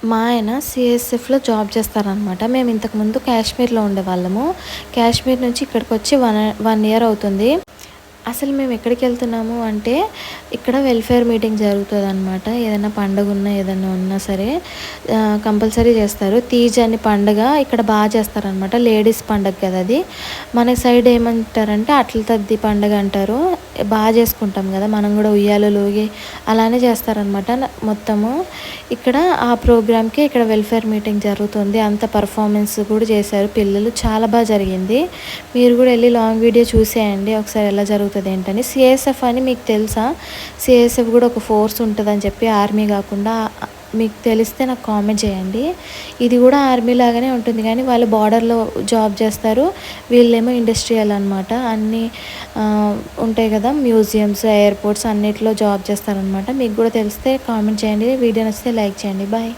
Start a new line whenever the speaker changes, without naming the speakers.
మా ఆయన సిఎస్ఎఫ్లో జాబ్ చేస్తారనమాట. మేము ఇంతకుముందు కాశ్మీర్లో ఉండేవాళ్ళము. కాశ్మీర్ నుంచి ఇక్కడికి వచ్చి 1 ఇయర్ అవుతుంది. అసలు మేము ఎక్కడికి వెళ్తున్నాము అంటే, ఇక్కడ వెల్ఫేర్ మీటింగ్ జరుగుతుందన్నమాట. ఏదైనా పండుగ ఉన్నా ఏదైనా ఉన్నా సరే కంపల్సరీ చేస్తారు. తీజ్ అని పండుగ ఇక్కడ బాగా చేస్తారనమాట. లేడీస్ పండుగ కదా అది. మన సైడ్ ఏమంటారంటే అట్ల తద్ది పండుగ అంటారు. బాగా చేసుకుంటాం కదా మనం కూడా, ఉయ్యాలలు ఊగి అలానే చేస్తారనమాట మొత్తము. ఇక్కడ ఆ ప్రోగ్రామ్కి ఇక్కడ వెల్ఫేర్ మీటింగ్ జరుగుతుంది. అంత పర్ఫార్మెన్స్ కూడా చేశారు పిల్లలు, చాలా బాగా జరిగింది. మీరు కూడా వెళ్ళి లాంగ్ వీడియో చూసేయండి ఒకసారి ఎలా జరుగుతుంది ఏంటని. సిఎస్ఎఫ్ అని మీకు తెలుసా? సిఎస్ఎఫ్ కూడా ఒక ఫోర్స్ ఉంటుందని చెప్పి, ఆర్మీ కాకుండా. మీకు తెలిస్తే నాకు కామెంట్ చేయండి. ఇది కూడా ఆర్మీ లాగానే ఉంటుంది కానీ వాళ్ళు బార్డర్లో జాబ్ చేస్తారు, వీళ్ళేమో ఇండస్ట్రియల్ అనమాట. అన్నీ ఉంటాయి కదా, మ్యూజియంస్, ఎయిర్పోర్ట్స్ అన్నిట్లో జాబ్ చేస్తారనమాట. మీకు కూడా తెలిస్తే కామెంట్ చేయండి. వీడియో నచ్చితే లైక్ చేయండి. బాయ్.